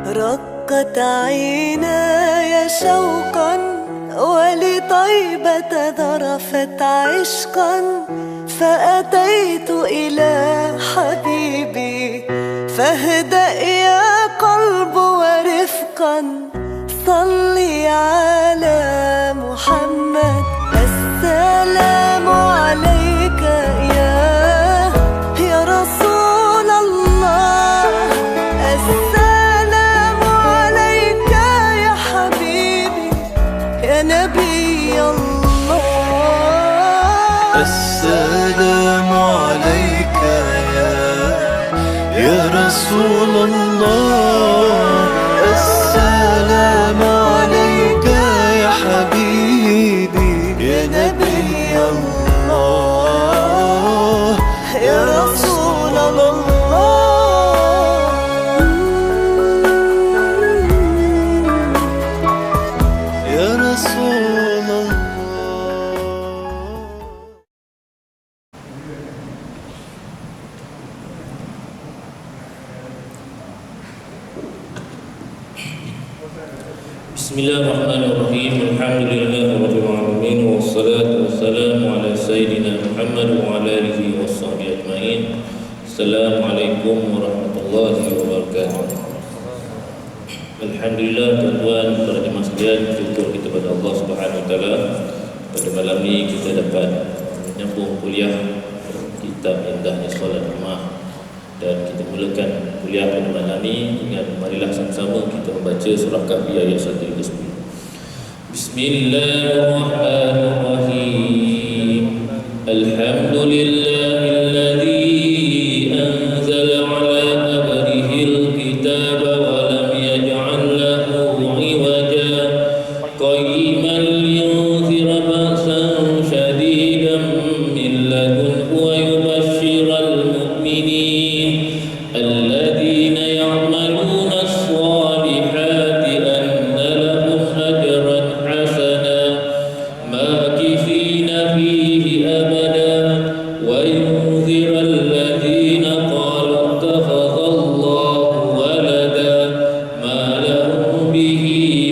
رقت عيناي شوقا ولطيبة ذرفت عشقا فأتيت إلى حبيبي فاهدأ يا قلب ورفقا صلي على محمد السلام عليك يا رسول الله السلام عليك يا حبيبي يا نبي الله السلام عليك يا رسول الله السلام عليك يا حبيبي يا نبي الله يا رسول الله يا رسول الله. Bismillahirrahmanirrahim. Alhamdulillahirabbil alamin wassalatu wassalamu ala sayyidina Muhammad wa ala alihi washabbihi ajmain. Assalamualaikum warahmatullahi wabarakatuh. Alhamdulillah tuan-tuan para jemaah sekalian, syukur kita pada Allah Subhanahu wa taala pada malam ini kita dapat menyambung kuliah kitab Indahnya Solat Jemaah. Dan kita mulakan kuliah pada malam ini dengan marilah sama-sama kita membaca surah Kahfi ayat 1 hingga 10. Bismillahirrahmanirrahim. Alhamdulillahilladzi anzala ala abdihil kitaba wa lam yaj'al lahu 'iwaja qayyiman liyunzira ba'san shadidan min ladunhu wa yubashshiral mu'minin الذين يعملون الصالحات أن لهم أجرا حسنا ماكثين فيه أبدا وينذر الذين قالوا اتخذ الله ولدا ما لهم به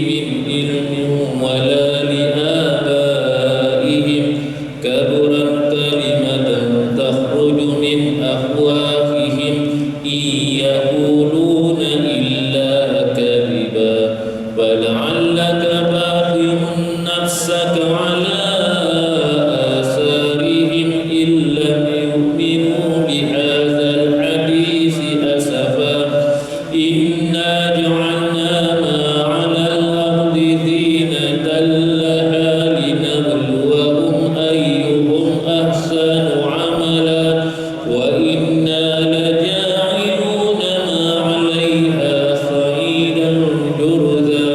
من علم ولا لآبائهم كبرت كلمة تخرج من أفواههم يقولون إلا كذبا فلعلك باخع نفسك على آثارهم إن لم يؤمنوا بهذا الحديث أسفا إنا جعلنا ما على الأرض زينة لها لنبلوهم أيهم أحسن عملا وإنا لجاعلون ما عليها صعيدا جرذا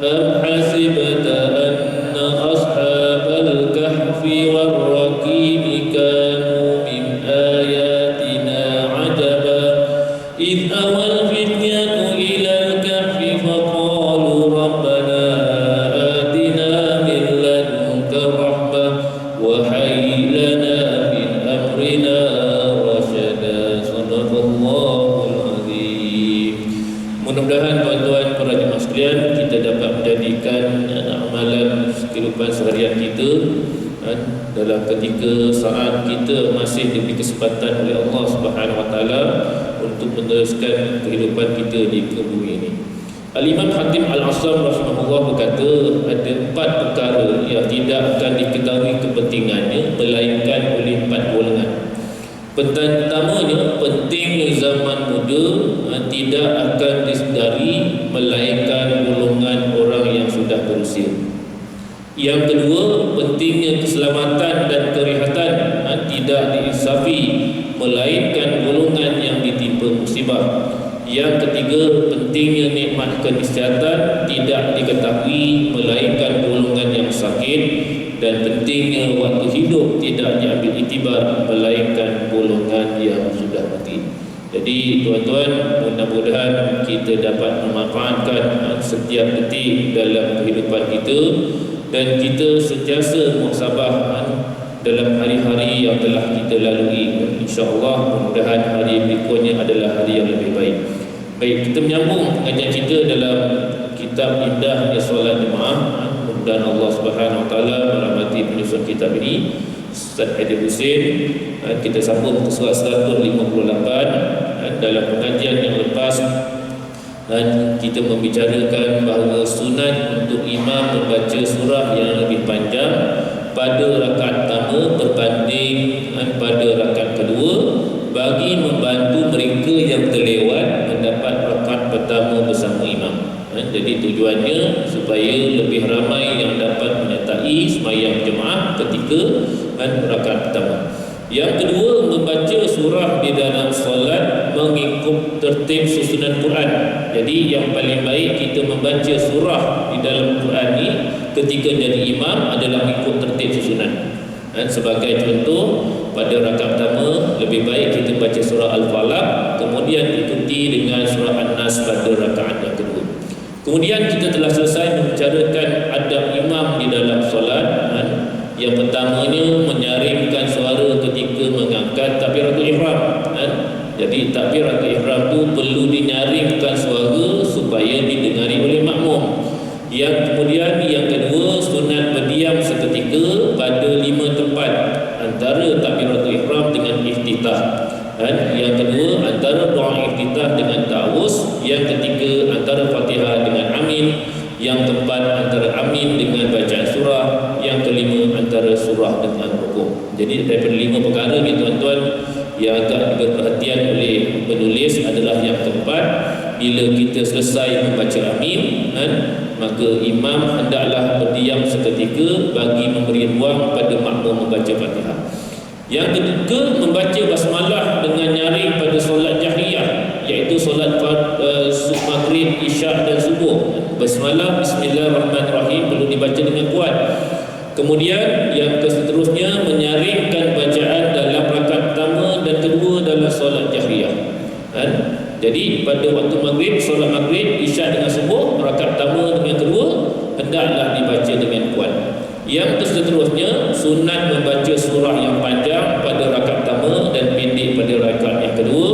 أم حسبت أن أصحاب الكهف والرقيم كانوا من آياتنا عجبا إذ أوى الفتية إلى الكهف فقالوا ربنا آتنا من لدنك رحمة وهيئ لنا من أمرنا رشدا. Sadaqallahul azim. Mudah-mudahan tuan-tuan para jemaah sekalian kita dapat menjadikan amalan kehidupan seharian kita dalam ketika saat kita masih diberi kesempatan oleh Allah Subhanahu wa taala untuk meneruskan kehidupan kita di bumi ini. Al-Imam Hatim Al-Asam rahimahullah berkata ada 4 perkara yang tidak akan diketahui kepentingannya melainkan oleh 4 golongan. Pertamanya, pentingnya zaman muda tidak akan disedari melainkan golongan orang yang sudah berusia. Yang kedua, pentingnya keselamatan dan kerehatan tidak diinsafi melainkan golongan yang ditimpa musibah. Yang ketiga, pentingnya nikmat kesihatan tidak diketahui melainkan golongan yang sakit. Dan pentingnya waktu hidup tidak diambil iktibar melainkan golongan yang sudah mati. Jadi tuan-tuan, mudah-mudahan kita dapat memanfaatkan setiap detik dalam kehidupan kita dan kita sentiasa muhasabah dalam hari-hari yang telah kita lalui. InsyaAllah mudah-mudahan hari berikutnya adalah hari yang lebih baik. Baik, kita menyambung pengajian kita dalam kitab Indahnya Solat Jemaah. Mudah-mudahan Allah Subhanahu Wa Taala merahmati penyusun kitab ini, Ustaz Haidar Hussein. Kita sambung ke surah 158. Dalam pengajian yang lepas dan kita membicarakan bahawa sunat untuk imam membaca surah yang lebih panjang pada rakaat pertama berbanding pada rakaat kedua, bagi membantu mereka yang terlewat mendapat rakaat pertama bersama imam. Jadi tujuannya supaya lebih ramai yang dapat menyertai sembahyang jemaah ketika rakaat pertama. Yang kedua, membaca surah di dalam solat mengikut tertib susunan Quran. Jadi yang paling baik kita membaca surah di dalam Quran ni ketika jadi imam adalah mengikut tertib susunan. Dan sebagai contoh, pada rakaat pertama lebih baik kita baca surah Al-Falaq, kemudian ikuti dengan surah An-Nas pada rakaat yang kedua. Kemudian kita telah selesai membicarakan adab imam di dalam solat. Yang pertamanya, menyaringkan suara ketika mengangkat takbiratul ihram. Jadi takbiratul ihram tu perlu dinyaringkan suara supaya didengari oleh makmum. Yang kemudian yang kedua, sunat berdiam seketika pada 5 tempat antara takbiratul ihram dengan iftitah. Yang kedua, antara doa iftitah dengan ta'awuz. Yang ketiga, antara Fatihah dengan amin. Yang keempat, antara amin dengan bacaan surah. Yang kelima, antara surah dengan rukuk. Jadi daripada 5 perkara ni tuan-tuan, yang agak diperhatian oleh penulis adalah yang keempat, bila kita selesai membaca amin, maka imam hendaklah berdiam seketika bagi memberi ruang pada makmum membaca Fatihah. Yang ketiga, membaca basmalah dengan nyaring pada solat jahriyah, iaitu solat maghrib, isyak dan subuh. Basmalah bismillahirrahmanirrahim perlu dibaca dengan kuat. Kemudian yang seterusnya, menyaringkan bacaan dalam rakaat pertama dan kedua dalam solat jahriyah. Jadi pada waktu maghrib, solat maghrib, isyak dengan subuh, rakaat pertama dengan kedua hendaklah dibaca dengan kuat. Yang seterusnya, sunat membaca surah yang panjang pada rakaat pertama dan pendek pada rakaat yang kedua.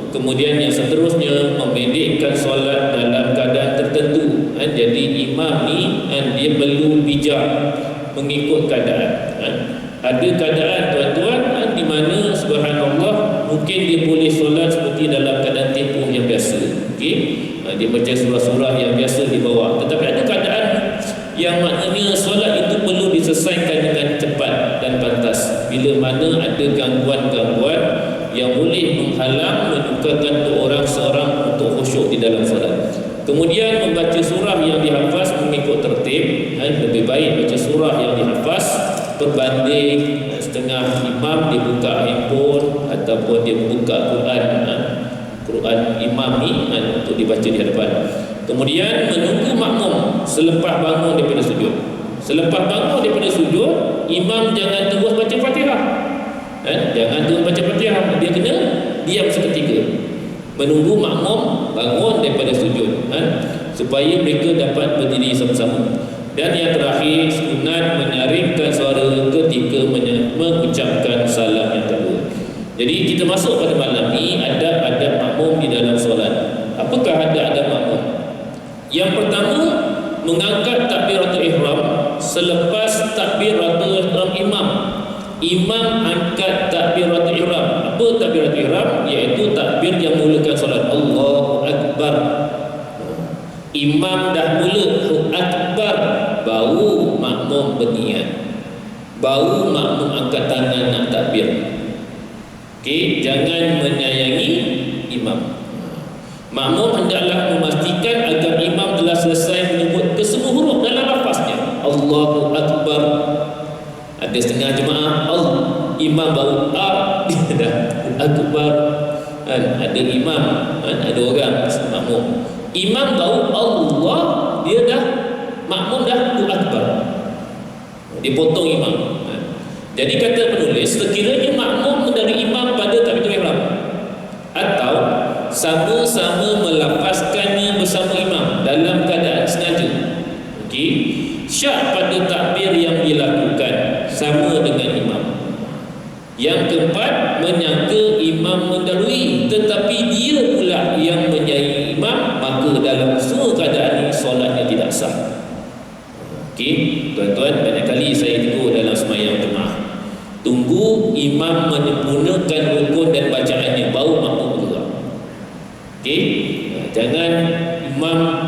Kemudian yang seterusnya, memendekkan solat dalam keadaan tertentu. Jadi imam ni dia perlu bijak mengikut keadaan. Ada keadaan tuan-tuan di mana subhanallah mungkin dia boleh solat seperti dalam keadaan tempoh yang biasa. Okey, dia baca surah-surah yang biasa di bawah. Tetapi ada keadaan yang maknanya solat itu perlu diselesaikan dengan cepat dan pantas. Bila mana ada gangguan-gangguan yang boleh menghalang, menyukarkan orang seorang untuk khusyuk di dalam solat. Kemudian membaca surah yang dihafaz mengikut tertib. Lebih baik baca surah yang dihafaz berbanding setengah imam dia buka handphone ataupun dia buka Quran imam ni untuk dibaca di hadapan. Kemudian menunggu makmum selepas bangun daripada sujud. Selepas bangun daripada sujud, imam jangan terus baca Fatihah. Jangan terus baca Fatihah, dia kena diam seketika, menunggu makmum bangun daripada sujud, supaya mereka dapat berdiri sama-sama. Dan yang terakhir, sunat menyaringkan suara ketika mengucapkan salam yang kedua. Jadi kita masuk pada malam ni adab-adab makmum di dalam solat. Apakah adab-adab makmum? Yang pertama, mengangkat takbiratul ihram selepas takbiratul ihram imam. Imam angkat takbiratul ihram. Apa takbiratul ihram? Iaitu takbir yang mulakan solat. Allahu Akbar. Imam dah mula akbar, baru makmum berniat, baru makmum angkat tangan nak takbir. Okey, jangan menyayangi imam. Makmum hendaklah memastikan agar imam telah selesai menyebut kesemua huruf dalam lafaznya. Allahu Akbar. Ada setengah jemaah imam baru dia dah akbar. Ada imam, ada orang makmum, imam baru Allah, dia dah makmum dah akbar, dia potong imam. Jadi kata penulis, sekiranya makmum dari imam pada takbiratul ihram atau sama-sama melafazkannya bersama imam dalam keadaan sengaja, okey, syak pada takbir yang dilakukan sama dengan imam. Yang keempat, menyangka imam mendahului tetapi dia pula yang menyayangi tunggu imam menyempurnakan rukun dan bacaannya, baru makmum bergerak. Okey, jangan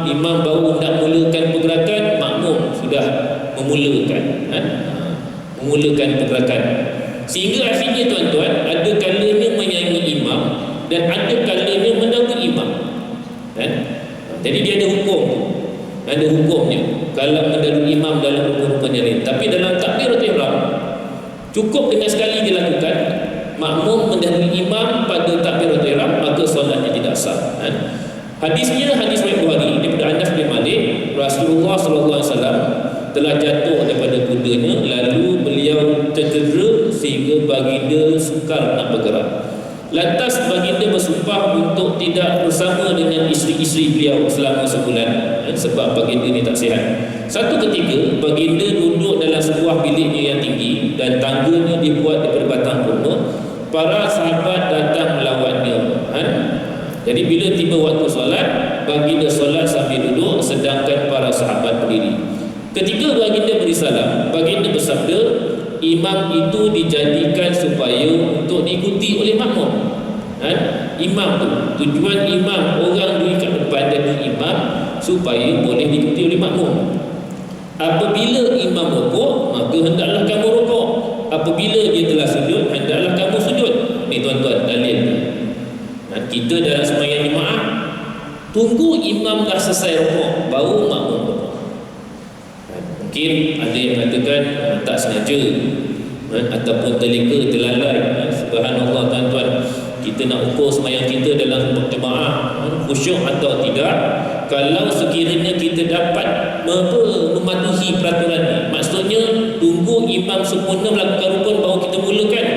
imam baru nak mulakan pergerakan, makmum sudah memulakan pergerakan. Sehingga akhirnya tuan-tuan, ada kalanya menyaingi imam dan ada kalanya mendahului imam. Jadi dia ada hukumnya kalau mendahului imam dalam rukun-rukun yang lain. Tapi dalam takbiratul ihram cukup dengan sekali dilakukan, makmum mendahului imam pada takbiratul ihram, maka solatnya tidak sah. Hadisnya hadis riwayat Bukhari daripada Anas bin Malik, Rasulullah sallallahu alaihi wasallam telah jatuh daripada kudanya, lalu beliau tercedera sehingga baginda sukar nak bergerak. Lantas baginda bersumpah untuk tidak bersama dengan isteri-isteri beliau selama sebulan, sebab baginda ni tak sihat. Satu ketika baginda duduk dalam sebuah biliknya yang tinggi dan tangganya dibuat daripada batang kurma. Para sahabat datang melawannya. Jadi bila tiba waktu solat, baginda solat sambil duduk sedangkan para sahabat berdiri. Ketika baginda beri salam, baginda bersabda, imam itu dijadikan supaya untuk diikuti oleh makmum. Imam tu, tujuan imam, orang duduk kat depan dan imam supaya boleh diikuti oleh makmum. Apabila imam rukuk, maka hendaklah kamu rukuk. Apabila dia telah sujud, hendaklah kamu sujud. Ni tuan-tuan, dalil. Kita dalam sembahyang jemaah, tunggu imam dah selesai rukuk, baru makmum rukuk. Mungkin ada yang katakan tak sengaja, ataupun terleka, terlalai. Subhanallah tuan-tuan, kita nak ukur sembahyang kita dalam jemaah khusyuk atau tidak. Kalau sekiranya kita dapat mematuhi peraturan ni, maksudnya tunggu imam sempurna melakukan rukun baru kita mulakan,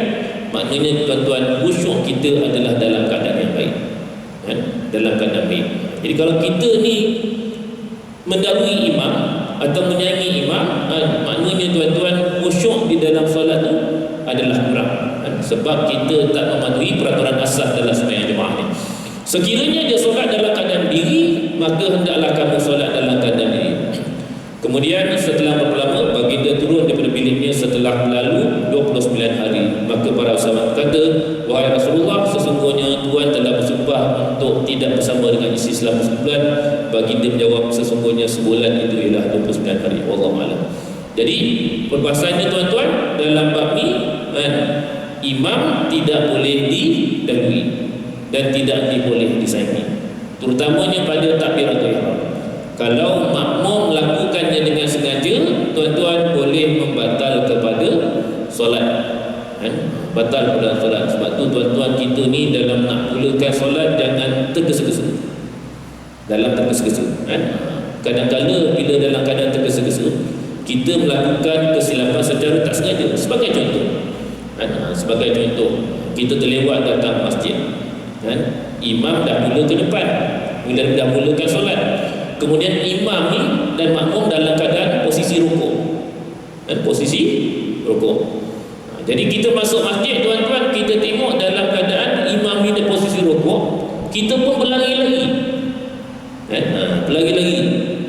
maknanya tuan-tuan, khusyuk kita adalah dalam keadaan yang baik, dalam keadaan baik. Jadi kalau kita ni mendahului imam atau menyaingi imam, maknanya tuan-tuan, khusyuk di dalam solat tu adalah kurang, sebab kita tak mematuhi peraturan asas dalam sembahyang jemaah ni. Sekiranya dia solat dalam keadaan diri, maka hendaklah kamu solat dalam keadaan diri. Kemudian setelah berapa lama, baginda turun daripada biliknya setelah berlalu 29 hari. Maka para sahabat berkata, wahai Rasulullah, sesungguhnya Tuhan telah bersumpah untuk tidak bersama dengan isteri selama sebulan. Baginda menjawab, sesungguhnya sebulan itu ialah 29 hari. Wallahu a'lam. Jadi perbahasannya tuan-tuan, dalam bab ni imam tidak boleh didahului dan tidak boleh disaingi, terutamanya pada takbiratul ihram. Kalau makmum melakukannya dengan sengaja, tuan-tuan, boleh membatal kepada solat, batal kepada solat. Sebab tu tuan-tuan, kita ni dalam nak mulakan solat jangan tergesa-gesa. Dalam tergesa-gesa, kadang-kadang bila dalam keadaan tergesa-gesa, kita melakukan kesilapan secara tak sengaja. Sebagai contoh, kita terlewat datang masjid, imam dah mula ke depan, dah mulakan solat, kemudian imam ni dan makmum dalam keadaan posisi rukuk, jadi kita masuk masjid tuan-tuan, kita tengok dalam keadaan imam ni di posisi rukuk, kita pun berlari-lari,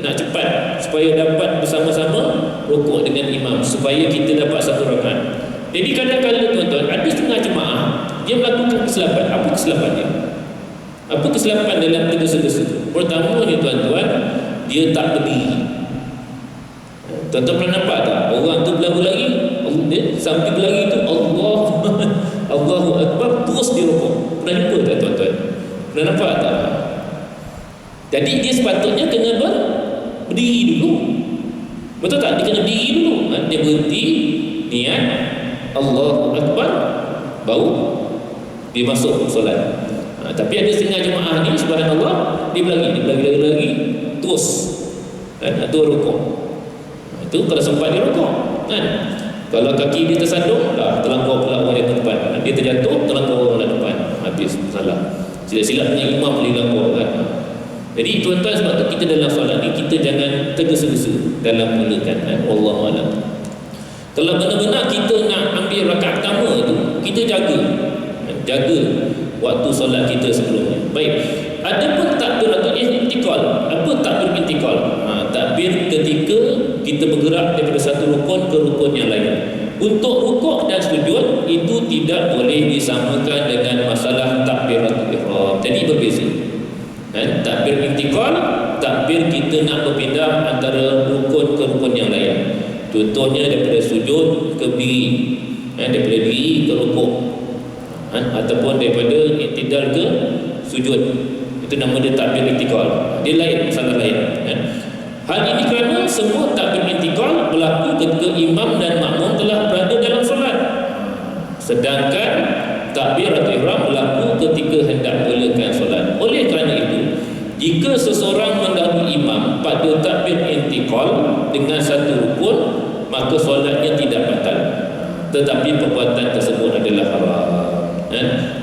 nak cepat supaya dapat bersama-sama rukuk dengan imam, supaya kita dapat satu rakaat. Jadi kadang-kadang tuan-tuan, ada setengah jemaah dia melakukan kesilapan. Apa kesilapan dia? Apa kesilapan dalam tergesa-gesa? Pertamanya tuan-tuan, dia tak berdiri. Tuan-tuan pernah nampak tak? Orang tu berlari-lari, sambil berlari tu Allahu Akbar, terus dia rukuk. Pernah jumpa tak tuan-tuan? Pernah nampak tak? Jadi dia sepatutnya kena berdiri dulu. Betul tak? Dia kena berdiri dulu. Dia berhenti, niat Allahu Akbar, baru dia masuk solat. Tapi ada setengah jemaah ni, subhanallah, dia berlari terus, tu rukuk. Itu kalau sempat dia rukuk, kalau kaki dia tersandung, terlampau pula orang yang depan, dia terjatuh, terlampau orang depan, habis salah. Silap-silap punya imam boleh lampau kan. Jadi tuan-tuan, sebab tu kita dalam solat ni, kita jangan tergesa-gesa dalam mulakan, wallahu a'lam. Kalau benar-benar kita nak ambil rakaat pertama tu, kita jaga waktu solat kita sebelumnya. Baik, ada pun takbiratul intiqal. Apa takbir intiqal? Takbir ketika kita bergerak daripada satu rukun ke rukun yang lain. Untuk rukuk dan sujud itu tidak boleh disamakan dengan masalah takbiratul ihram. Jadi berbeza. Takbir intikal, takbir kita nak berpindah antara rukun ke rukun yang lain. Contohnya daripada sujud ke diri, daripada diri ke rukuk, ataupun daripada i'tidal ke sujud. Itu nama dia takbir intikal. Dia lain, masalah lain. Hal ini kerana semua takbir intikal berlaku ketika imam dan makmum telah berada dalam solat. Sedangkan takbir atau ihram berlaku ketika hendak mulakan solat. Oleh kerana itu, jika seseorang mendahului imam pada takbir intikal dengan satu rukun, maka solatnya tidak batal. Tetapi perbuatan tersebut adalah haram.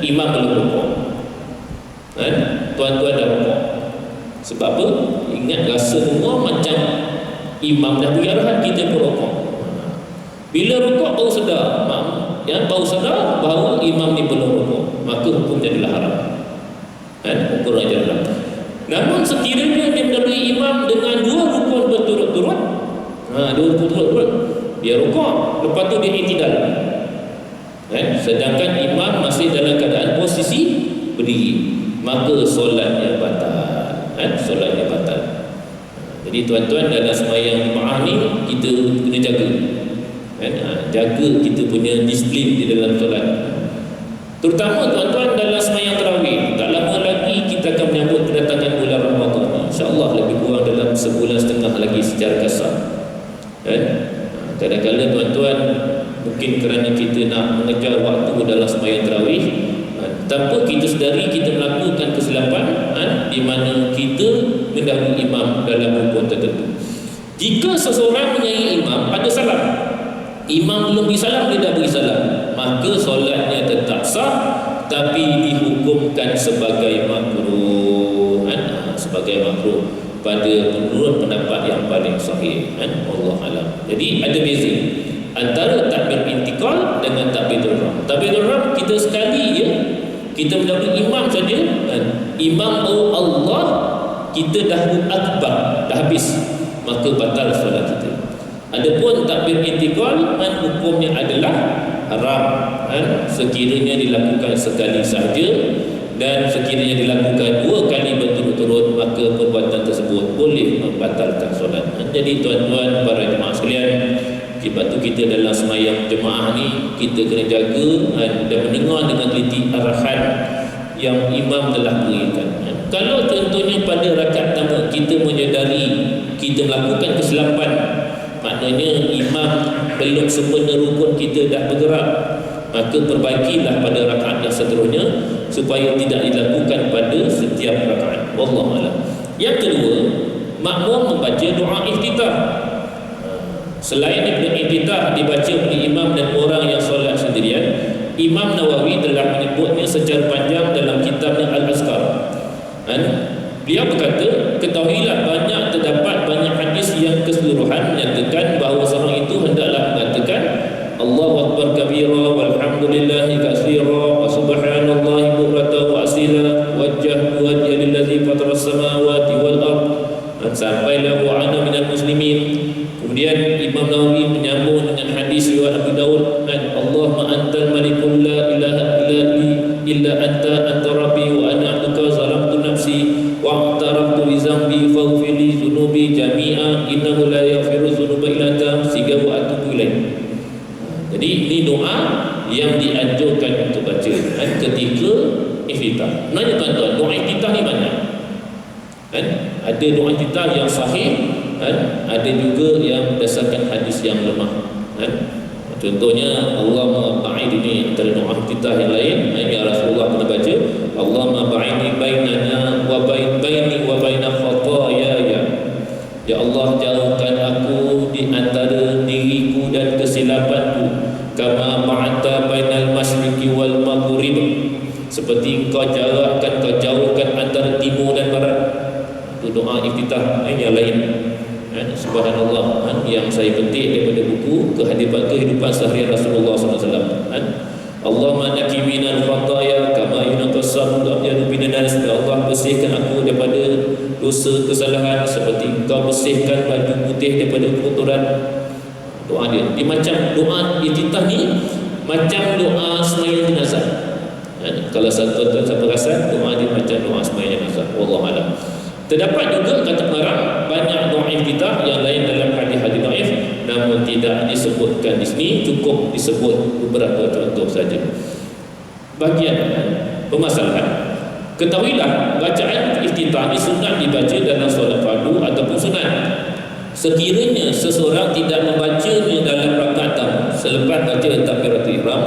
Imam belum rukuk. Tuan-tuan dah rukuk. Sebab apa? Ingat, rasa semua macam imam dah beri arahan, kita pun rukuk. Bila rukuk baru sedar, baru sedar bahawa imam ni belum rukuk, maka hukum jadilah haram. Hukum jadilah haram. Namun sekiranya dia mendahului imam dengan dua rukun berturut-turut, dia rukuk, lepas tu dia i'tidal, sedangkan imam masih dalam keadaan posisi berdiri, maka solatnya batal. Solatnya batal. Jadi tuan-tuan, dalam sembahyang jemaah ni kita kena jaga. Jaga kita punya disiplin di dalam solat. Terutama tuan-tuan dalam sembahyang tarawih. Tak lama lagi kita akan menyambut kedatangan bulan Ramadan. InsyaAllah lebih kurang dalam sebulan setengah lagi secara kasar. Kadang-kadang tuan-tuan, mungkin kerana kita nak mengejar waktu dalam sembahyang tarawih, tanpa kita sedari kita melakukan kesilapan, di mana kita mendahului imam dalam rukun tertentu. Jika seseorang menyai imam ada salam, imam belum beri salam, dia dah beri salam, maka solatnya tetap sah, tapi dihukumkan sebagai makruh. Sebagai makruh pada menurut pendapat yang paling sahih. Allah alam. Jadi ada beza antara takbir intikal dengan takbiratul ihram. Takbiratul ihram kita sekali kita mendahului imam saja, imam Allah, kita dah akbar, dah habis, maka batal solat kita. Adapun takbir intikal, hukumnya adalah haram, sekiranya dilakukan sekali sahaja, dan sekiranya dilakukan dua kali berturut-turut, maka perbuatan tersebut boleh membatalkan solat. Jadi tuan-tuan, para jemaah sekalian, sebab tu kita dalam sembahyang jemaah ni kita kena jaga dan mendengar dengan teliti arahan yang imam telah berikan. Kalau contohnya pada rakaat pertama kita menyedari kita melakukan kesilapan, maknanya imam belum sempurna rukun kita dah bergerak, maka perbaikilah pada rakaat yang seterusnya supaya tidak dilakukan pada setiap rakaat. Wallahu a'lam. Yang kedua, makmum membaca doa iftitah. Selain daripada iftitah dibaca oleh imam dan orang yang solat sendirian, Imam Nawawi telah menyebutnya secara panjang dalam kitabnya Al-Azkar. Beliau berkata, ketahuilah terdapat banyak hadis yang keseluruhan menyatakan bahawa seorang itu hendaklah mengatakan Allahu Akbar kabira walhamdulillahi katsira wa subhanallahi bukratan wa asila wajjahtu wajhiya lillazi fataras samawati wal ard sampailah wa ana minal muslimin. Kemudian Imam Nawawi menyambung dengan hadis riwayat Abu Daud, Allahumma antal malikul la ilaha illa anta rabbi wa ana abduka zalamtu nafsi wa a'taraftu bi zambi faghfir li dhunubi jami'a innahu la yaghfiru dhunuba illa anta sehingga wa atubu ilaik. Jadi ini doa yang dianjurkan untuk baca ketika iftitah. Nanya tuan-tuan, doa iftitah ni banyak. Ada doa iftitah yang sahih, ada juga yang berdasarkan hadis yang lemah. Contohnya Allahumma ba'idni, antara doa iftitah yang lain yang Rasulullah pernah baca, Allahumma ba'idni bainana wa baini wa baina khataaya. Ya Allah, jauhkan aku di antara diriku dan kesilapanku, kama ba'ata bainal masyriqi wal maghrib, seperti kau jauhkan antara timur dan barat. Itu doa iftitah yang lain. Subhanallah, yang saya petik daripada buku kehidupan seharian Rasulullah SAW. Allahumma naqi minal khataaya kama yunqas sabul abyadu minan nas. Ya Allah, bersihkan aku daripada dosa kesalahan seperti Engkau bersihkan baju putih daripada kotoran. doa dia. Dia macam doa iftitah ni macam doa sembahyang jenazah. Kalau satu tuan siapa rasa doa dia macam doa sembahyang jenazah. Wallahu a'lam. Terdapat juga kata pengarang banyak doa iftitah yang lain dalam hadis-hadis dhaif namun tidak disebutkan di sini, cukup disebut beberapa contoh saja. Bagian permasalahan, ketahuilah bacaan iftitah ini sunat dibaca dalam solat fardu ataupun sunat. Sekiranya seseorang tidak membacanya dalam rakaat tamu selepas baca takbiratul ihram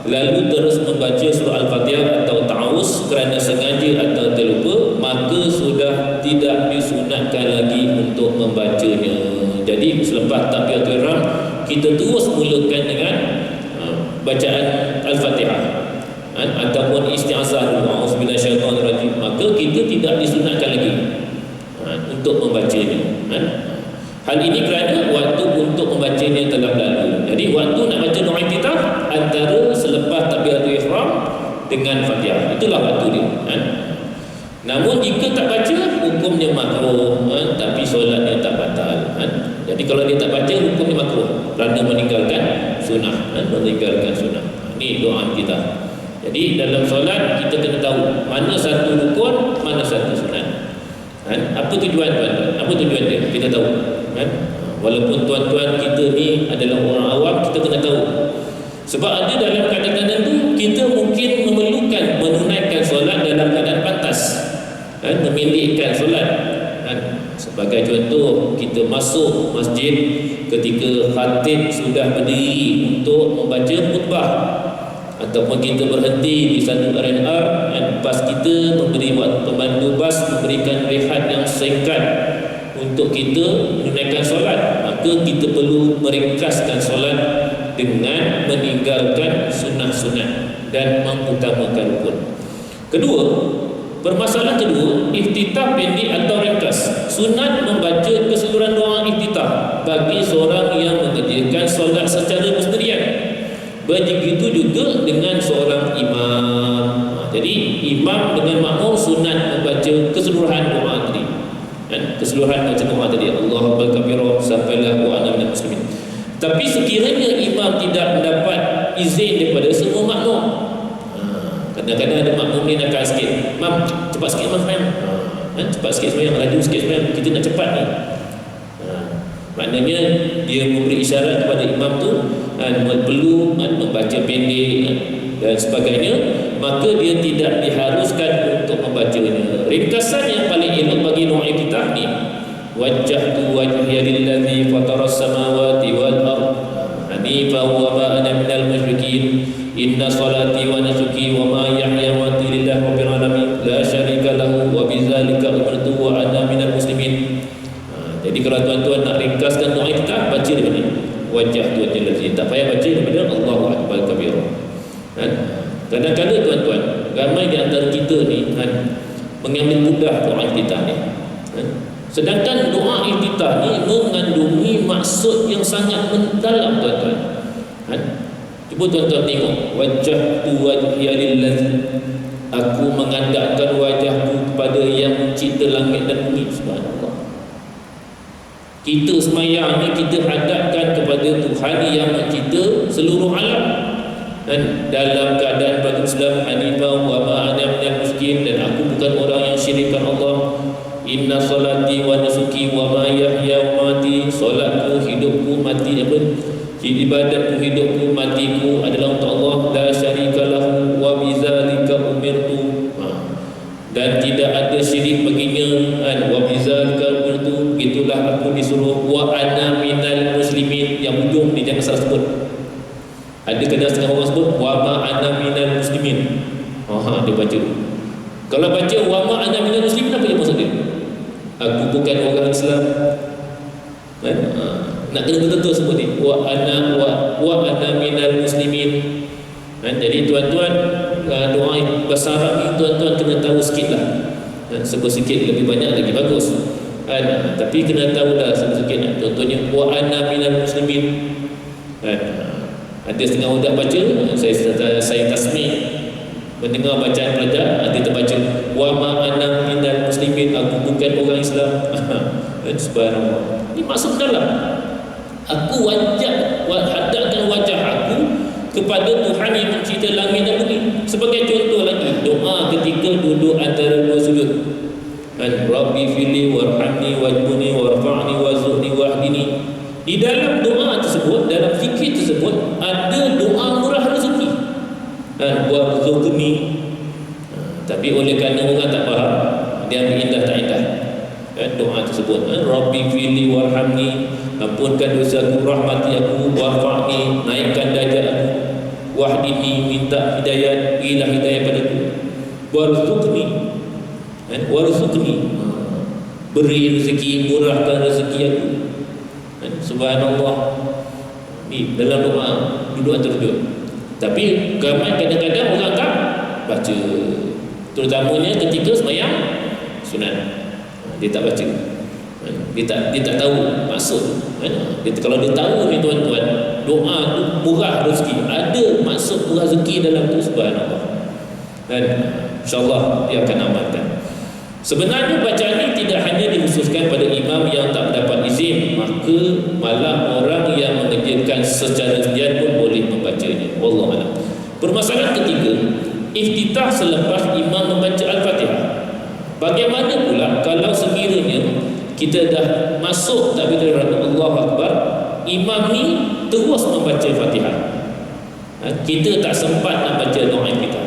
lalu terus membaca surah Al-Fatihah atau ta'awuz kerana sengaja atau terlupa, maka sudah tidak disunatkan lagi untuk membacanya. Jadi selepas takbiratul ihram kita terus mulakan dengan bacaan Al-Fatihah ataupun isti'azah a'udzubillahi minasyaitonir rajim, maka kita tidak disunatkan lagi untuk membacanya. Hal ini kerana waktu untuk membacanya telah berlalu. Jadi waktu nak baca doa iftitah antara selepas takbiratul ihram dengan Fatihah, itulah waktu dia. Namun jika tak baca, hukumnya makruh, tapi solatnya tak batal. Jadi kalau dia tak baca, hukumnya makruh kerana meninggalkan sunnah, meninggalkan sunnah. Ini doa iftitah. Jadi dalam solat kita kena tahu mana satu rukun, mana satu sunat. Apa tujuan tuan? Apa tujuan dia? Kita tahu. Walaupun tuan-tuan kita ni adalah orang awam, kita kena tahu. Sebab ada dalam kadang-kadang tu kita mungkin memerlukan menunaikan solat dalam keadaan pantas, memilihkan solat. Sebagai contoh, kita masuk masjid ketika khatib sudah berdiri untuk membaca khutbah, ataupun kita berhenti di satu R&R dan bas kita memberi waktu, pemandu bas memberikan rehat yang singkat untuk kita menunaikan solat, maka kita perlu meringkaskan solat dengan meninggalkan sunnah-sunnah dan mengutamakan rukun. Kedua, permasalahan kedua, iftitah pendek atau ringkas. Sunat membaca keseluruhan doa iftitah bagi seorang yang mengerjakan solat secara mustarian. Begitu juga dengan seorang imam. Jadi imam dengan makmum sunat membaca keseluruhan doa tadi. Keseluruhan baca doa tadi, Allahu akbar kabira sampailah wa ana minal muslimin. Tapi sekiranya imam tidak mendapat izin daripada semua makmum, kadang-kadang ada makmum ni nakal sikit, "Mam, cepat sikit mam sembahyang." Cepat sikit sembahyang, laju sikit sembahyang, kita nak cepat ni. Maknanya dia memberi isyarat kepada imam tu perlu membaca pendek dan sebagainya, maka dia tidak diharuskan untuk membacanya. Ringkasan yang paling elok bagi doa iftitah ni, wajjahtu wajhiya lillazi fataras samawati wal ardh hanifan wa ma ana minal musyrikin inna salati wa nusuki wa mahyaya wa mamati lillahi rabbil alamin la syarika lahu wa bidzalika umirtu wa ana minal muslimin. Jadi kalau tuan-tuan nak ringkaskan doa iftitah, baca daripada ni, wajjahtu wajhiya lillazi, tak payah baca daripada Allahu akbar kabira. Kadang-kadang tuan-tuan, ramai di antara kita ni mengambil mudah doa iftitah ni. Sedangkan doa iftitah ni mengandungi maksud yang sangat mendalam tuan-tuan. Cuba tuan-tuan tengok, wajjahtu wajhiya lillazi, aku menghadapkan wajahku kepada yang mencipta langit dan bumi. Subhanallah. Kita sembahyang ni kita hadapkan kepada Tuhan yang mencipta seluruh alam. Dan dalam keadaan bagi Islam hanifan wa ma ana minal musyrikin, dan aku bukan orang yang syirikkan Allah. Inna salati wa nusuki wa mahyaya wa mamati, solatku, hidupku, mati apa? Ibadatku, hidupku, matiku adalah untuk Allah. La syarika lahu wa bidzalika umirtu, dan tidak ada syirik baginya. Wa bidzalika umirtu, itulah aku disuruh. Wa ana minal muslimin, yang ujung ni jangan salah sebut. Ada kadang setengah orang sebut wa ma ana minal muslimin. Dia baca. Kalau baca wa ma ana minal muslimin, apa yang maksud dia? Aku bukan orang Islam. Nak kena betul-betul sebut ni, wa ana minal muslimin. Jadi tuan-tuan, doa bahasa Arab ni tuan-tuan kena tahu sikit lah. Sebut sikit lebih banyak lagi bagus. Tapi kena tahu lah sikit-sikit. Contohnya wa ana minal muslimin. Ada setengah orang baca, saya tasmih mendengar bacaan pelajar, ada terbaca wa ma ana minal muslimin, aku bukan orang Islam. Subhanallah. Ini maksud dalam. Aku hadapkan wajah aku kepada Tuhan yang mencipta langit dan bumi. Sebagai contoh lagi, doa ketika duduk antara dua sujud. Rabbi fili warhamni wajbuni warfa'ni wazuhni wahdini. Di dalam doa tersebut, dalam fikir tersebut, ada doa murah rezeki. Warzuqni. Tapi oleh kerana orang tak faham, dia ambil indah tak indah doa tersebut. Rabbi fili warhamni, ampunkan dosaku, rahmati aku, warfa'ni, naikkan darjat aku, wahdini, minta hidayat, berilah hidayah padaku, warzuqni, beri rezeki, murahkan rezeki aku. Subhanallah. Ni dalam doa duduk antara duduk. Tapi kadang-kadang orang tak baca, terutamanya ketika sembahyang sunat. Dia tak baca. Dia tak tahu maksud. Kalau dia tahu ni tuan-tuan, doa tu murah rezeki, ada maksud murah rezeki dalam tu, subhanallah. Dan insya-Allah dia akan amalkan. Sebenarnya bacaan ini tidak hanya dikhususkan pada imam yang tak mendapat izin, maka malah orang yang mengerjakan secara diam pun boleh membacanya. Wallahu a'lam. Permasalahan ketiga, iftitah selepas imam membaca Al-Fatihah. Bagaimana pula kalau sekiranya kita dah masuk takbiratul ihram, Allahu Akbar, imam ni terus membaca Fatihah, kita tak sempat nak baca doa kita.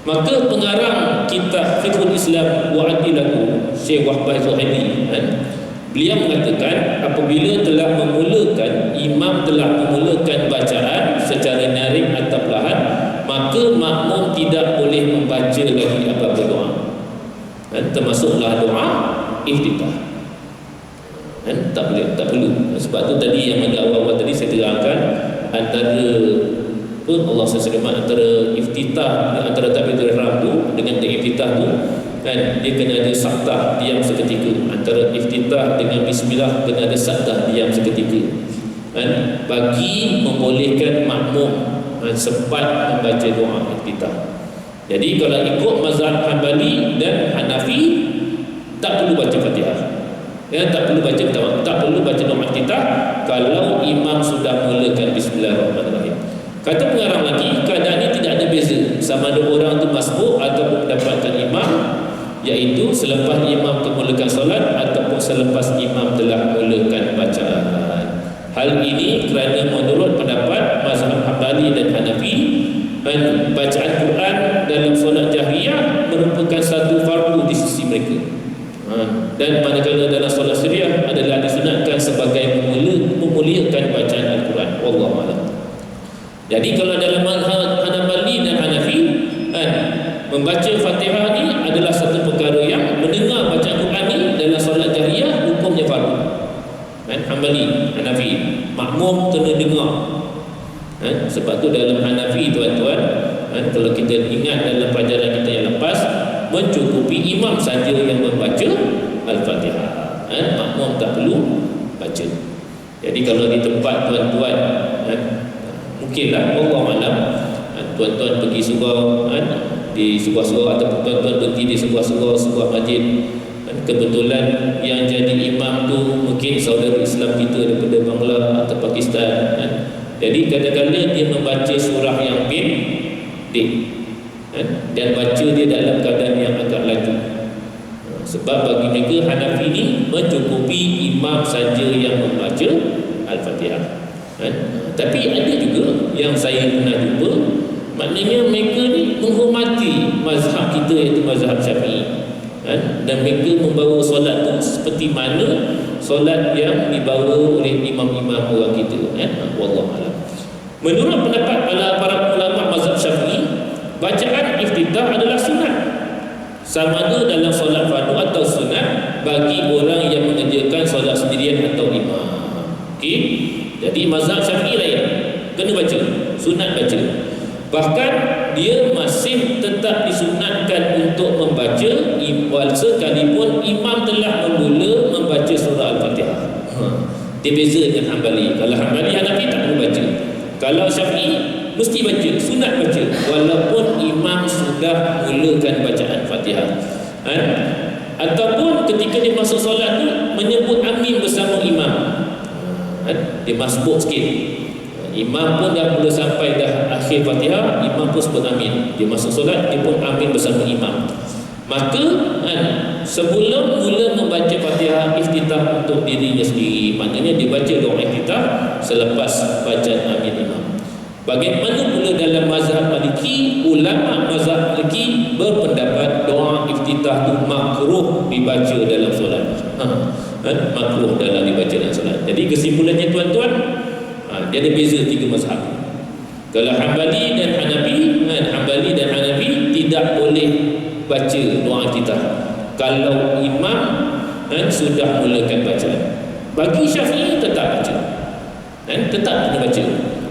Maka pengarang kitab Fiqhul Islam wa Adilatuhu, Syekh Wahbah Zuhaili, beliau mengatakan apabila telah memulakan, imam telah memulakan bacaan secara nyaring atau perlahan, maka makmum tidak boleh membaca lagi apa-apa doa, termasuklah doa iftitah. Tak perlu. Sebab tu tadi yang pada awal-awal tadi saya terangkan, antara Allah SWT antara iftitah, antara takbiratul ihram tu dengan iftitah tu kan, dia kena ada saktah diam seketika. Antara iftitah dengan bismillah kena ada saktah diam seketika kan, bagi membolehkan makmum sempat membaca doa iftitah. Jadi kalau ikut mazhab Hanbali dan Hanafi, tak perlu baca Fatihah, tak perlu baca doa iftitah kalau imam sudah mulakan bismillahirrahmanirrahim. Kata pengarang lagi, keadaan ini tidak ada beza sama ada orang itu masbuk ataupun mendapatkan imam, iaitu selepas imam memulakan solat ataupun selepas imam telah mulakan bacaan. Hal ini kerana menurut pendapat mazhab Hanbali dan Hanafi, bacaan Quran dalam solat jahriyah merupakan satu fardu di sisi mereka. Dan manakala dalam solat sirriyah adalah disunatkan sebagai memuliakan bacaan Al-Quran. Wallahu a'lam. Jadi kalau dalam mazhab Hanbali dan Hanafi, membaca Fatihah ni adalah satu perkara yang mendengar bacaan Quran ni dalam solat jahriyah hukumnya fardu. Hanbali, Hanafi, makmum kena dengar. Sebab tu dalam Hanafi tuan-tuan, kalau kita ingat dalam pelajaran kita yang lepas, mencukupi imam saja yang membaca Al-Fatihah. Makmum tak perlu baca. Jadi kalau di tempat tuan-tuan, mungkinlah Allah malam tuan-tuan pergi surau di sebuah surau, ataupun tuan-tuan berhenti di sebuah surau, sebuah masjid, kebetulan yang jadi imam tu mungkin saudara Islam kita daripada Bangla atau Pakistan, jadi kadang-kadang dia membaca surah yang pendek, dan baca dia dalam keadaan yang agak laju. Sebab bagi mereka Hanafi ni mencukupi imam saja yang membaca Al-Fatihah. Tapi ada juga yang saya pernah jumpa, maknanya mereka ni menghormati mazhab kita iaitu mazhab Syafi'i, dan mereka membawa solat tu seperti mana solat yang dibawa oleh imam-imam orang kita. Wallahu a'lam. Menurut pendapat para ulama mazhab Syafi'i, bacaan iftitah adalah sunat, sama ada dalam solat fardu atau sunat bagi orang yang mengerjakan solat sendirian atau imam. Okey. Jadi mazhab Syafi'i lain, kena baca, sunat baca. Bahkan dia masih tetap disunatkan untuk membaca sekalipun imam telah memula membaca surah Al-Fatihah. Dia beza dengan Hanbali. Kalau Hanbali, Hanafi tak perlu baca. Kalau Syafi'i mesti baca, sunat baca, walaupun imam sudah mulakan bacaan Fatihah. Ataupun ketika dia masuk solat tu menyebut amin bersama imam. Dia masbuk sikit. Imam pun dah mula sampai dah akhir Fatihah, imam pun sebut amin. Dia masuk solat, dia pun amin bersama imam. Maka sebelum mula membaca Fatihah, iftitah untuk dirinya sendiri. Maknanya dia baca doa iftitah selepas bacaan amin imam. Bagaimana pula dalam mazhab Maliki? Ulama mazhab Maliki berpendapat doa iftitah itu makruh dibaca dalam solat. Makruh dalam dibaca dalam solat. Jadi kesimpulannya tuan-tuan, dia ada beza 3 mazhab. Kalau Hambali dan Hanafi tidak boleh baca doa iftitah kalau imam sudah mulakan bacaan. Bagi Syafi'i tetap baca, tetap kena baca.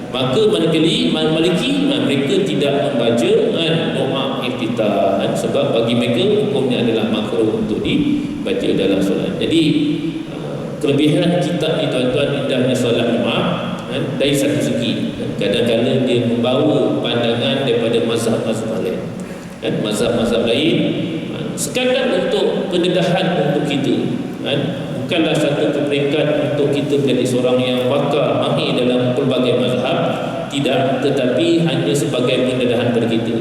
Maka manakala Maliki mereka tidak membaca doa iftitah, sebab bagi mereka hukumnya adalah makruh untuk dibaca dalam solat. Jadi kelebihan kitab ni tuan-tuan, indahnya solat Jumaat dari satu segi, kadang-kadang dia membawa pandangan daripada mazhab-mazhab lain, mazhab-mazhab lain sekadar untuk pendedahan untuk kita, bukanlah satu peringkat untuk kita menjadi seorang yang pakar mahir dalam pelbagai mazhab, tidak, tetapi hanya sebagai pendedahan kepada kita.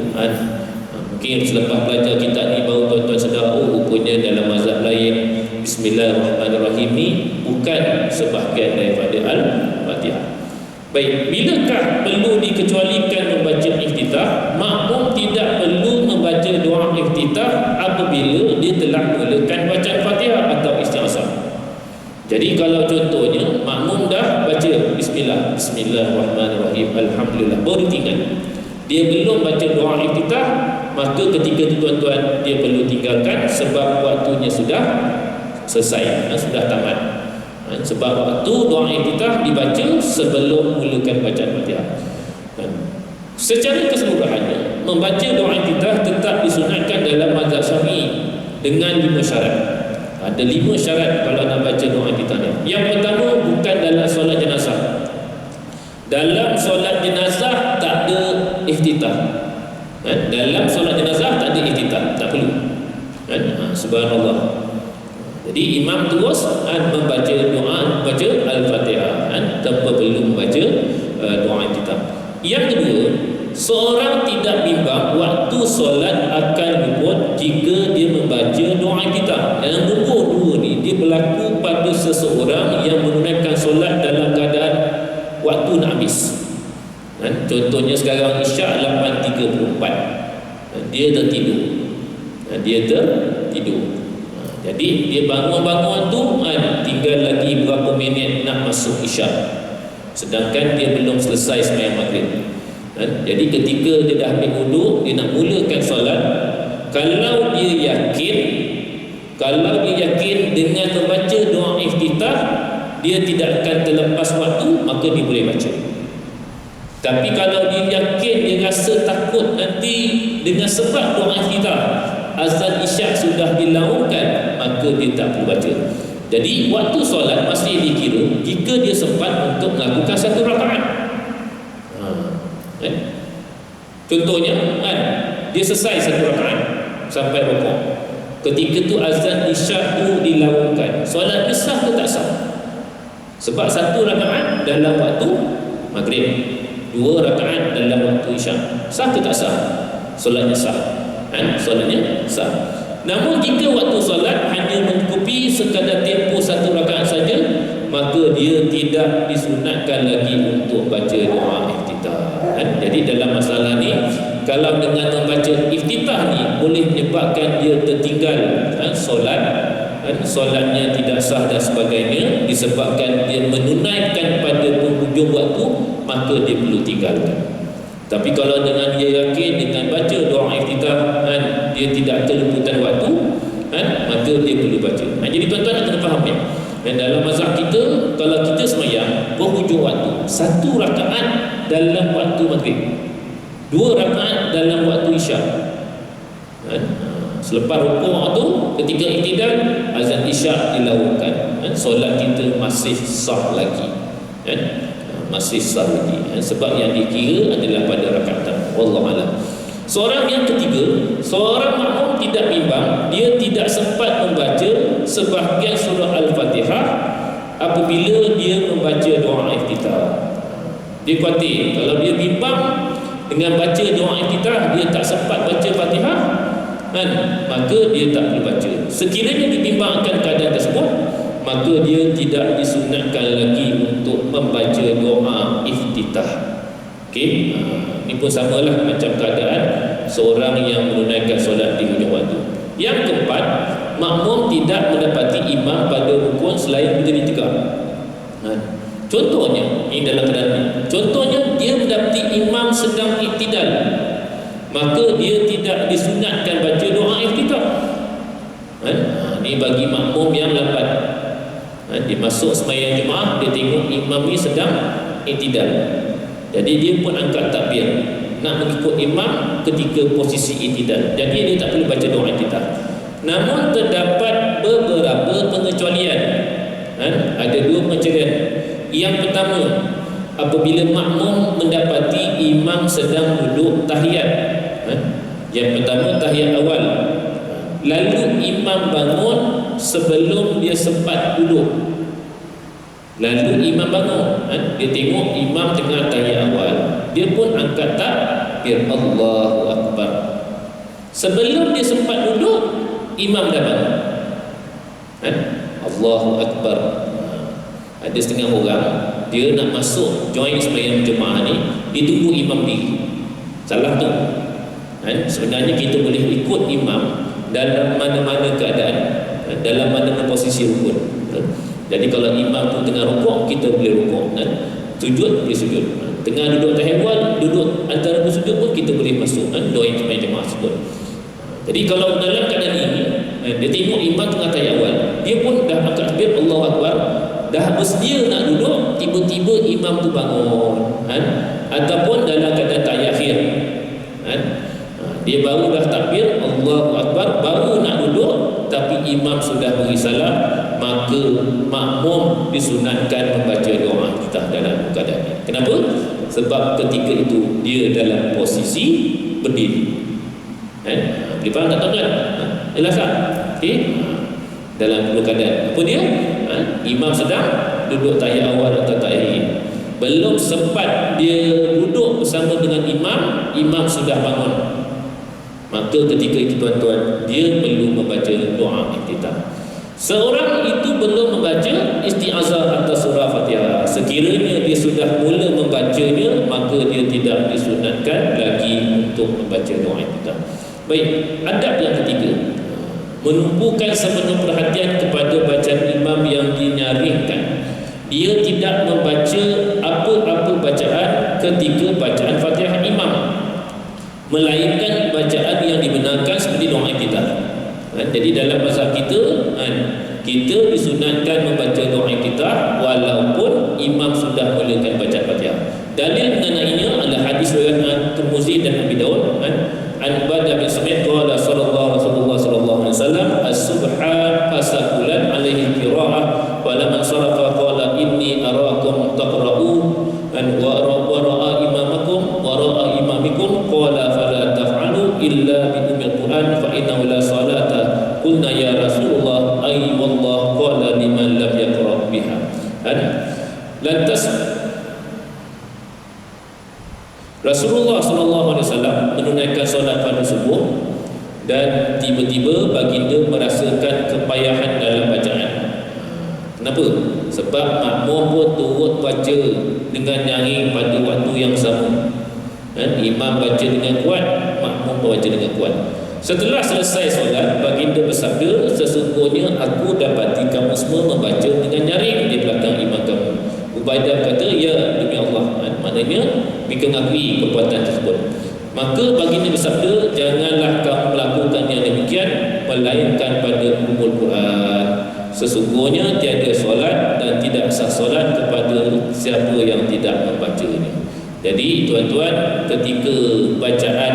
Mungkin selepas belajar kitab ni baru tuan-tuan sedar, rupanya dalam mazhab lain Bismillahirrahmanirrahim ni bukan sebahagian daripada Al-Fatihah. Baik, bilakah perlu dikecualikan membaca iftitah? Makmum tidak perlu membaca doa iftitah apabila dia telah mulakan bacaan Fatihah atau isti'azah. Jadi kalau contohnya makmum dah baca Bismillahirrahmanirrahim, Alhamdulillah, baru tinggal, dia belum baca doa iftitah, maka ketika itu tuan-tuan dia perlu tinggalkan sebab waktunya sudah selesai, sudah tamat. Sebab waktu doa iftitah dibaca sebelum mulakan bacaan Fatihah. Secara keseluruhannya, membaca doa iftitah tetap disunatkan dalam mazhab Syafi'i dengan 5 syarat. Ada 5 syarat kalau nak baca doa iftitah ni. Yang pertama, bukan dalam solat jenazah. Dalam solat jenazah tak ada iftitah. Dalam solat jenazah tak ada iftitah, tak perlu. Subhanallah. Jadi imam terus membaca doa, baca Al-Fatihah tanpa perlu membaca doa iftitah. Yang kedua, seorang tidak bimbang waktu solat akan luput jika dia membaca doa iftitah. Yang nombor 2 ni dia berlaku pada seseorang yang menunaikan solat dalam keadaan waktu nak habis. Contohnya sekarang Isyak 8.34, dia tertidur. Jadi dia bangun-bangun tu tinggal lagi berapa minit nak masuk Isyak, sedangkan dia belum selesai sembahyang maghrib. Jadi ketika dia dah ambil wuduk, dia nak mulakan solat, kalau dia yakin dengan membaca doa iftitah dia tidak akan terlepas waktu, maka dia boleh baca. Tapi kalau dia yakin, dia rasa takut nanti dengan sebab doa iftitah azan Isyak sudah dilaungkan, maka dia tak perlu baca. Jadi waktu solat masih dikira jika dia sempat untuk melakukan 1 rakaat. Contohnya dia selesai 1 rakaat sampai rukuk, ketika tu azan Isyak tu dilaungkan, solat sah ke tak sah? Sebab 1 rakaat dalam waktu maghrib, 2 rakaat dalam waktu Isyak, sah ke tak sah? Solatnya sah. Solatnya sah. Namun jika waktu solat hanya mencukupi sekadar tempoh 1 rakaat saja, maka dia tidak disunatkan lagi untuk baca doa iftitah. Jadi dalam masalah ni, kalau dengan membaca iftitah ni boleh menyebabkan dia tertinggal solatnya tidak sah dan sebagainya, disebabkan dia menunaikan pada penghujung waktu, maka dia perlu tinggalkan. Tapi kalau dengan dia yakin dengan baca doa iftitah dia tidak terlebutan waktu, maka dia perlu baca. Jadi tuan-tuan nak kena faham ya. Dan dalam mazhab kita, kalau kita sembahyang penghujung waktu, 1 rakaat dalam waktu maghrib, 2 rakaat dalam waktu Isyak, selepas rukuk tu, ketika iktidal azan Isyak dilakukan, solat kita masih sah lagi, masih sah lagi, sebab yang dikira adalah pada rakaat. Wallahu a'lam. Seorang yang ketiga, seorang makmum tidak bimbang, dia tidak sempat membaca sebahagian surah Al-Fatihah apabila dia membaca doa iftitah. Dia khawatir kalau dia bimbang dengan baca doa iftitah, dia tak sempat baca Fatihah, kan, maka dia tak perlu baca. Sekiranya ditimbangkan keadaan tersebut, maka dia tidak disunatkan lagi untuk membaca doa iftitah. Okey, ini pun samalah macam keadaan seorang yang menunaikan solat di hujung waktu. Yang keempat, makmum tidak mendapati imam pada rukun selain berdiri tegak. Contohnya, ini dalam keadaan ini, contohnya dia mendapati imam sedang iktidal, maka dia tidak disunatkan baca doa iftitah. Ini bagi makmum yang lambat. Dia masuk sembahyang Jumaat, dia tengok imam ni sedang iktidal, jadi dia pun angkat takbir nak mengikut imam ketika posisi iktidal. Jadi dia tak perlu baca doa iftitah. Namun terdapat beberapa pengecualian. Ada dua pengecualian. Yang pertama, apabila makmum mendapati imam sedang duduk tahiyat. Yang pertama tahiyat awal, lalu imam bangun sebelum dia sempat duduk. Lalu imam bangun, dia tengok imam tengah tahiyat awal, dia pun angkat takbir Allahu Akbar. Sebelum dia sempat duduk, imam dah bangun. Allahu Akbar. Ada setengah orang dia nak masuk join sembahyang jemaah ni, dia tunggu imam diri. Salah tu. Sebenarnya kita boleh ikut imam dalam mana-mana keadaan, dalam mana-mana posisi rukun. Jadi kalau imam tu tengah rukuk, kita boleh rukuk, sujud boleh sujud. Tengah duduk tahiyat awal, duduk antara bersujud pun kita boleh masuk join sembahyang jemaah tersebut. Jadi kalau dalam keadaan ini, dia tengok imam tengah tahiyat awal, dia pun dah angkat takbir Allahu Akbar, dah bersedia nak duduk, tiba-tiba imam tu bangun, ataupun dalam keadaan tahiyat akhir, dia baru dah takbir Allahu Akbar, baru nak duduk, tapi imam sudah beri salam, maka makmum disunatkan membaca doa iftitah dalam keadaan ini. Kenapa? Sebab ketika itu dia dalam posisi berdiri. Boleh faham tak tuan-tuan? Jelas tak? Okey. Dalam dua keadaan. Apa dia? Imam sedang duduk tahiyat awal atau tahiyat akhir. Belum sempat dia duduk bersama dengan imam, imam sudah bangun. Maka ketika itu tuan-tuan, dia perlu membaca doa iftitah. Seorang itu belum membaca isti'azah atas surah Fatihah. Sekiranya dia sudah mula membacanya, maka dia tidak disunatkan lagi untuk membaca doa iftitah. Baik, adab yang ketiga, menumpukan sepenuh perhatian kepada bacaan imam yang dinyaringkan. Dia tidak membaca apa-apa bacaan ketika bacaan Fatihah imam, melainkan bacaan yang dibenarkan seperti doa iftitah. Jadi dalam mazhab kita, kita disunatkan membaca doa iftitah walaupun imam sudah mulakan bacaan Fatihah. Dalil mengenainya adalah hadis riwayat Tirmizi dan Abi Daud. An Ubadah bin Samit qala sallallahu alaihi wasallam as-subhan fasakulan alaihi qira'ah wa lam sarafa qala inni arakum taqra'u an wa ra'a imamakum wa ra'a imamikum qala fala taf'alu illa bi ummil Quran fa innahu la salata qulna ya Rasulullah ay wallah qala liman lam yaqra' biha. Lantas Rasulullah SAW menunaikan solat pada subuh, dan tiba-tiba baginda merasakan kepayahan dalam bacaan. Kenapa? Sebab makmum pun turut baca dengan nyaring pada waktu yang sama. Imam baca dengan kuat, makmum pun baca dengan kuat. Setelah selesai solat, baginda bersabda, sesungguhnya aku dapati kamu semua membaca dengan nyaring di belakang imam kamu. Ubaidah kata, ya demi Allah, maknanya mereka mengakui perbuatan tersebut. Maka baginda bersabda, janganlah kamu melakukan yang demikian melainkan pada ummul Quran. Sesungguhnya tiada solat dan tidak sah solat kepada siapa yang tidak membacanya. Jadi tuan-tuan, ketika bacaan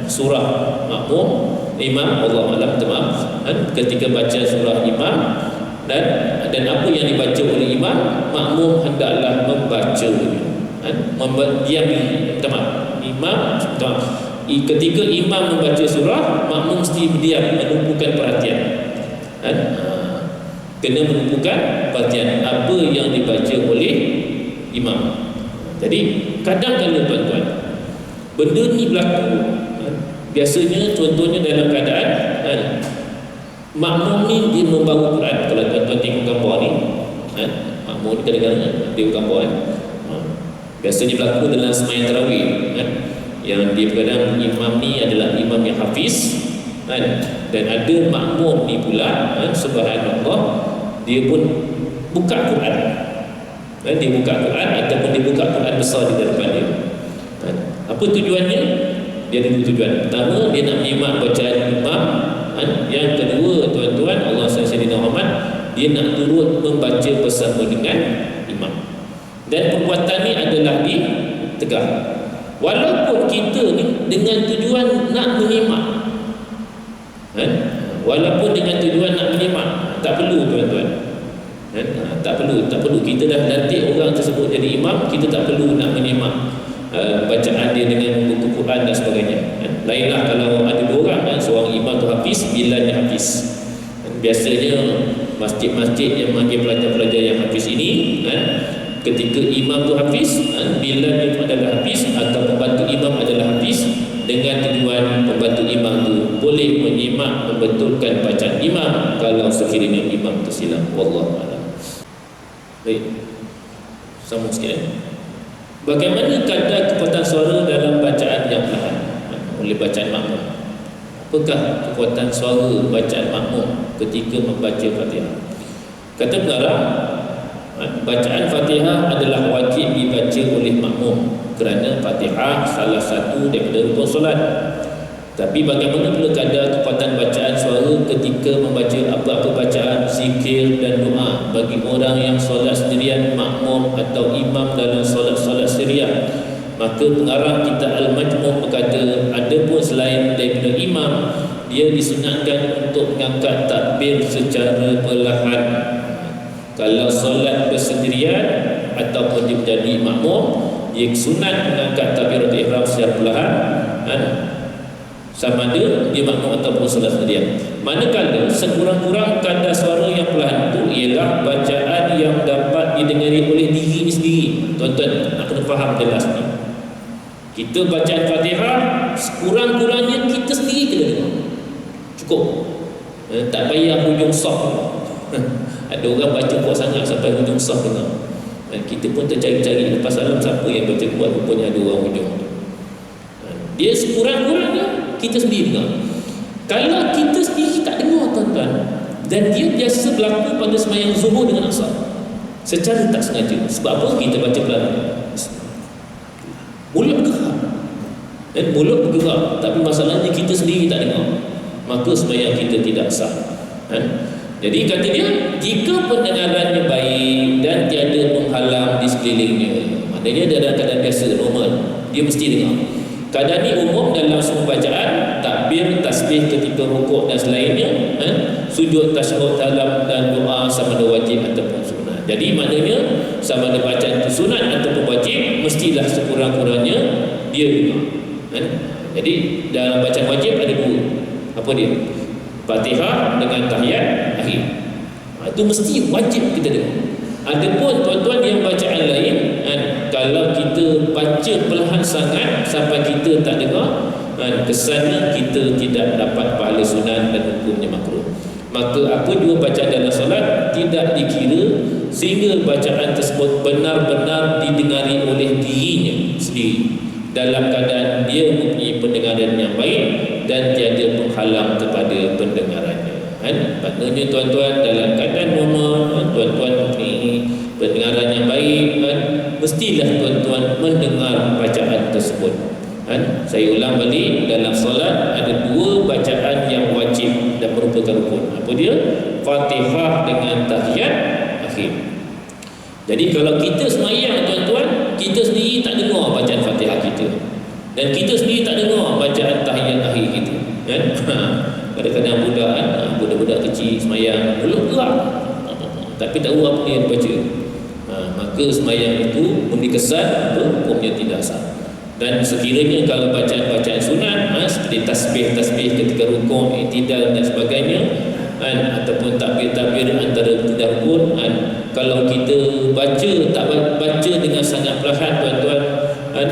surah makmum imam, Allah malam maaf, ketika baca surah imam dan apa yang dibaca oleh imam, makmum hendaklah membacanya. Diam imam, ketika imam membaca surah, makmum mesti berdiam, menumpukan perhatian. kena menumpukan perhatian apa yang dibaca oleh imam. Jadi kadang-kadang tuan-tuan, benda ni berlaku biasanya contohnya dalam keadaan makmum ni dia membawa Quran. Kalau tuan-tuan tengok gambar ni, makmum ni kadang-kadang dia gambar biasanya berlaku dalam sembahyang tarawih yang dia kadang imam ni adalah imam yang hafiz dan ada makmum ni pula subhanallah dia pun buka Quran. Dia buka Quran ataupun dia buka Quran besar di depan dia. Apa tujuannya? Dia ada dua tujuan. Pertama, dia nak menyimak bacaan imam. Yang kedua, tuan-tuan, Allah SWT Muhammad, dia nak turut membaca bersama dengan imam. Dan perbuatan ni adalah ditegah. Walaupun kita ni dengan tujuan nak menyimak, walaupun dengan tujuan nak menyimak, tak perlu tuan-tuan. Tak perlu kita dah lantik orang tersebut jadi imam, kita tak perlu nak menyimak bacaan dia dengan buku Quran dan sebagainya. Lainlah kalau ada dua orang, seorang imam tu hafiz, bilannya hafiz. Biasanya masjid-masjid yang panggil pelajar-pelajar yang hafiz ini, ketika imam tu hafiz, bilannya tu adalah hafiz atau pembantu imam adalah hafiz, dengan tujuan pembantu imam tu boleh menyimak membetulkan bacaan imam kalau sekiranya imam tersilap. Wallahu a'lam. Baik, sambung sikit. Bagaimana kadar kekuatan suara dalam bacaan yang perlahan oleh bacaan makmum? Apakah kekuatan suara bacaan makmum ketika membaca Fatihah? Kata pengarang, bacaan Fatihah adalah wajib dibaca oleh makmum kerana Fatihah salah satu daripada rukun solat. Tapi bagaimana pula kadar kekuatan bacaan suara ketika membaca apa-apa bacaan, zikir dan doa bagi orang yang solat sendirian, makmum atau imam dalam solat-solat siriah? Maka pengarang kitab Al-Majmu' berkata, ada pun selain daripada imam, dia disunatkan untuk mengangkat takbir secara perlahan. Kalau solat bersendirian ataupun dia menjadi makmum, dia sunat mengangkat takbiratul ihram secara perlahan, sama ada dia makmum ataupun solat sendirian. Manakala sekurang-kurang kadar suara yang perlahan itu ialah bacaan yang dapat didengari oleh diri sendiri. Tuan-tuan nak kena faham jelas ni. Kita bacaan Fatihah sekurang-kurangnya kita sendiri kena dengar. Cukup. Tak payah hujung saf. Ada orang baca kuat sangat sampai hujung saf dengar. Kita pun tercari-cari lepas salam siapa yang baca kuat, rupanya ada orang hujung. Dia sekurang-kurangnya kita sendiri dengar. Kalau kita sendiri tak dengar tuan-tuan, dan dia biasa berlaku pada sembahyang zuhur dengan asar secara tak sengaja. Sebab apa? Kita baca pelan, mulut bergerak dan mulut bergerak, tapi masalahnya kita sendiri tak dengar, maka sembahyang kita tidak sah. Jadi kata dia, jika pendengarannya baik dan tiada penghalang di sekelilingnya, maknanya dia dalam keadaan biasa, normal, dia mesti dengar. Keadaan ini umum dalam semua bacaan, takbir, tasbih ketika rukuk dan selainnya, sujud, tasyahud dalam dan doa sama ada wajib ataupun sunat. Jadi maknanya sama ada bacaan itu sunat ataupun wajib, mestilah sekurang-kurangnya dia dengar. Jadi dalam bacaan wajib ada dua. Apa dia? Fatihah dengan tahiyat akhir. Itu mesti wajib kita dengar. Adapun tuan-tuan yang bacaan lain, kalau kita baca perlahan sangat sampai kita tak dengar, kesannya kita tidak dapat pahala sunat dan hukumnya makruh. Maka apa jua bacaan dalam solat tidak dikira sehingga bacaan tersebut benar-benar didengari oleh dirinya sendiri dalam keadaan dia mempunyai pendengaran yang baik dan tiada penghalang kepada pendengarannya. Maknanya tuan-tuan dalam keadaan normal, tuan-tuan mempunyai pendengaran yang baik, mestilah tuan-tuan mendengar bacaan tersebut. Saya ulang balik, dalam solat ada dua bacaan yang wajib dan merupakan rukun. Apa dia? Fatihah dengan tahiyat akhir. Jadi kalau kita sembahyang tuan-tuan, kita sendiri tak dengar bacaan Fatihah kita, dan kita sendiri tak dengar bacaan tahiyat akhir kita, kadang-kadang budak-budak kecil sembahyang mulut gerak tapi tak tahu apa yang dibaca, maka sembahyang itu memberi kesan hukumnya tidak sah. Dan sekiranya kalau bacaan-bacaan sunat seperti tasbih ketika rukuk, i'tidal dan sebagainya, ataupun takbir-takbir antara kedua rukun kalau kita baca tak baca dengan sangat perlahan tuan-tuan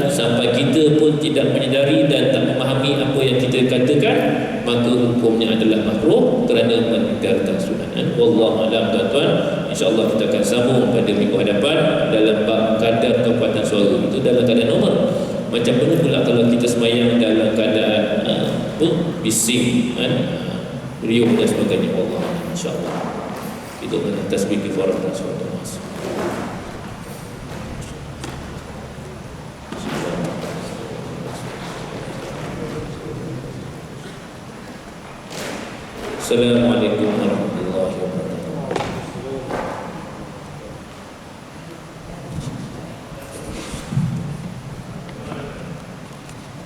sampai kita pun tidak menyedari dan tak memahami apa yang kita katakan, maka hukumnya adalah makruh kerana meninggalkan sunat. Wallahu a'lam tuan-tuan. InsyaAllah kita akan sambung pada minggu hadapan dalam bab kadar kekuatan suara. Itu dalam keadaan normal. Macam mana pula kalau kita semayang dalam keadaan bising, riuh dan sebagainya. Allah, insyaAllah kita akan tasbih kifarat dan suatu masa. Assalamualaikum warahmatullahi wabarakatuh.